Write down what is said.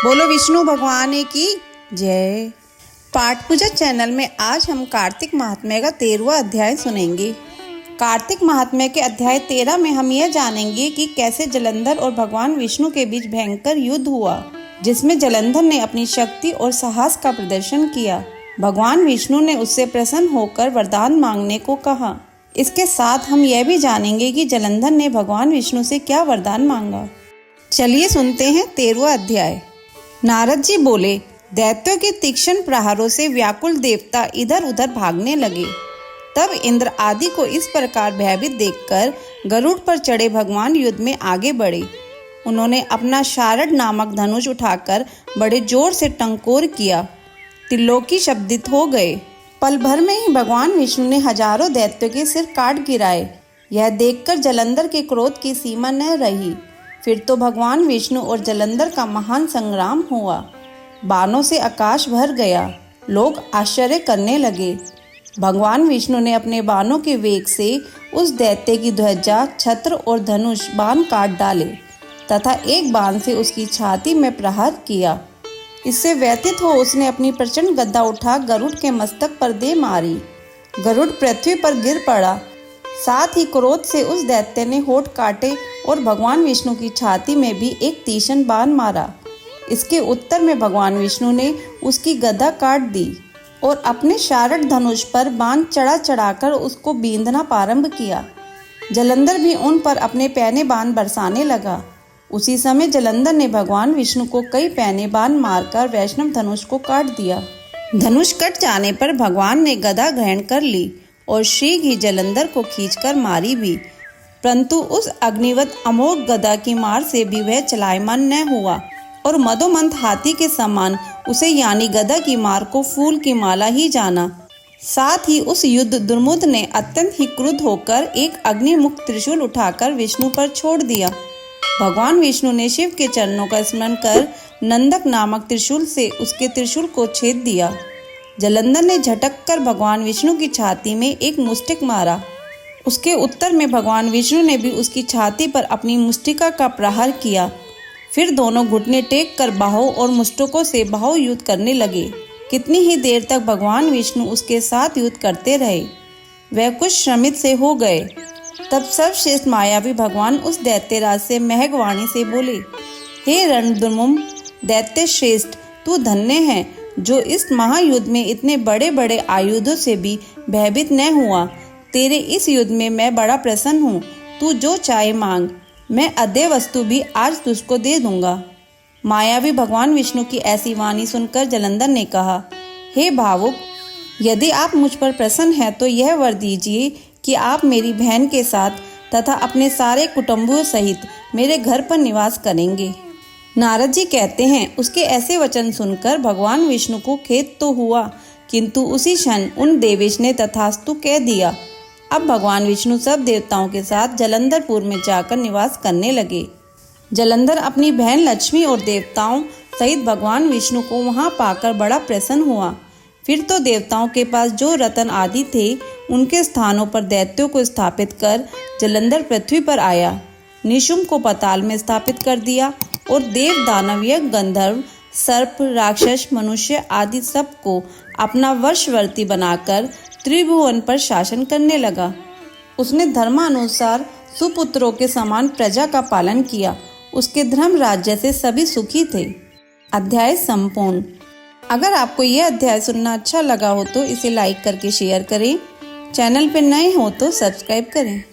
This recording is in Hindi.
बोलो विष्णु भगवान की जय। पाठ पूजा चैनल में आज हम कार्तिक महात्म्य का 13वां अध्याय सुनेंगे। कार्तिक महात्म्य के अध्याय 13 में हम यह जानेंगे कि कैसे जलंधर और भगवान विष्णु के बीच भयंकर युद्ध हुआ, जिसमें जलंधर ने अपनी शक्ति और साहस का प्रदर्शन किया। भगवान विष्णु ने उससे प्रसन्न होकर वरदान मांगने को कहा। इसके साथ हम यह भी जानेंगे कि जलंधर ने भगवान विष्णु से क्या वरदान मांगा। चलिए सुनते हैं 13वां अध्याय। नारद जी बोले, दैत्यों के तीक्ष्ण प्रहारों से व्याकुल देवता इधर उधर भागने लगे। तब इंद्र आदि को इस प्रकार भयभीत देखकर गरुड़ पर चढ़े भगवान युद्ध में आगे बढ़े। उन्होंने अपना शारद नामक धनुष उठाकर बड़े जोर से टंकोर किया। त्रिलोकी शब्दित हो गए। पल भर में ही भगवान विष्णु ने हजारों दैत्यों के सिर काट गिराए। यह देखकर जलंधर के क्रोध की सीमा न रही। फिर तो भगवान विष्णु और जलंधर का महान संग्राम हुआ। बाणों से आकाश भर गया। लोग आश्चर्य करने लगे। भगवान विष्णु ने अपने बाणों के वेग से उस दैत्य की ध्वजा, छत्र और धनुष बाण काट डाले तथा एक बाण से उसकी छाती में प्रहार किया। इससे व्यथित हो उसने अपनी प्रचंड गदा उठा गरुड़ के मस्तक पर दे मारी। गरुड़ पृथ्वी पर गिर पड़ा। साथ ही क्रोध से उस दैत्य ने होठ काटे और भगवान विष्णु की छाती में भी एक तीक्ष्ण बाण मारा। इसके उत्तर में भगवान विष्णु ने उसकी गदा काट दी और अपने शारद धनुष पर बाण चढ़ाकर उसको बींधना प्रारंभ किया। जलंधर भी उन पर अपने पैने बाण बरसाने लगा। उसी समय जलंधर ने भगवान विष्णु को कई पैने बाण मारकर वैष्णव धनुष को काट दिया। धनुष कट जाने पर भगवान ने गदा ग्रहण कर ली और शीघ्र ही जलंधर को खींचकर मारी भी, परंतु उस अग्निवत अमोघ गदा की मार से भी वह चलायमान न हुआ और मदोमंथ हाथी के समान उसे यानी गदा की मार को फूल की माला ही जाना। साथ ही उस युद्ध दुर्मुद ने अत्यंत ही क्रुद्ध होकर एक अग्निमुख त्रिशूल उठाकर विष्णु पर छोड़ दिया। भगवान विष्णु ने शिव के चरणों का स्मरण कर नंदक नामक त्रिशूल से उसके त्रिशूल को छेद दिया। जलंधर ने झटक कर भगवान विष्णु की छाती में एक मुष्टिक मारा। उसके उत्तर में भगवान विष्णु ने भी उसकी छाती पर अपनी मुष्टिका का प्रहार किया। फिर दोनों घुटने टेक कर बाहों और मुष्टकों से बाहु युद्ध करने लगे। कितनी ही देर तक भगवान विष्णु उसके साथ युद्ध करते रहे। वह कुछ श्रमित से हो गए। तब सर्वश्रेष्ठ मायावी भगवान उस दैत्यराज से महक वाणी से बोले, हे रणदुर्मुम दैत्य श्रेष्ठ, तू धन्य है जो इस महायुद्ध में इतने बड़े बड़े आयुधों से भी भयभीत न हुआ। तेरे इस युद्ध में मैं बड़ा प्रसन्न हूँ। तू जो चाहे मांग, मैं अद्य वस्तु भी आज तुझको दे दूंगा। मायावी भगवान विष्णु की ऐसी वाणी सुनकर जलंधर ने कहा, हे भावुक, यदि आप मुझ पर प्रसन्न हैं तो यह वर दीजिए कि आप मेरी बहन के साथ तथा अपने सारे कुटुंबियों सहित मेरे घर पर निवास करेंगे। नारद जी कहते हैं, उसके ऐसे वचन सुनकर भगवान विष्णु को खेद तो हुआ, किंतु उसी क्षण उन देवेश ने तथास्तु कह दिया। अब भगवान विष्णु सब देवताओं के साथ जलंधरपुर में जाकर निवास करने लगे। जलंधर अपनी बहन लक्ष्मी और देवताओं सहित भगवान विष्णु को वहां पाकर बड़ा प्रसन्न हुआ। फिर तो देवताओं के पास जो रत्न आदि थे उनके स्थानों पर दैत्यों को स्थापित कर जलंधर पृथ्वी पर आया। निशुंभ को पाताल में स्थापित कर दिया और देव दानवीय गंधर्व सर्प राक्षस मनुष्य आदि सबको अपना वशवर्ती बनाकर त्रिभुवन पर शासन करने लगा। उसने धर्मानुसार सुपुत्रों के समान प्रजा का पालन किया। उसके धर्म राज्य से सभी सुखी थे। अध्याय संपूर्ण। अगर आपको यह अध्याय सुनना अच्छा लगा हो तो इसे लाइक करके शेयर करें। चैनल पर नए हो तो सब्सक्राइब करें।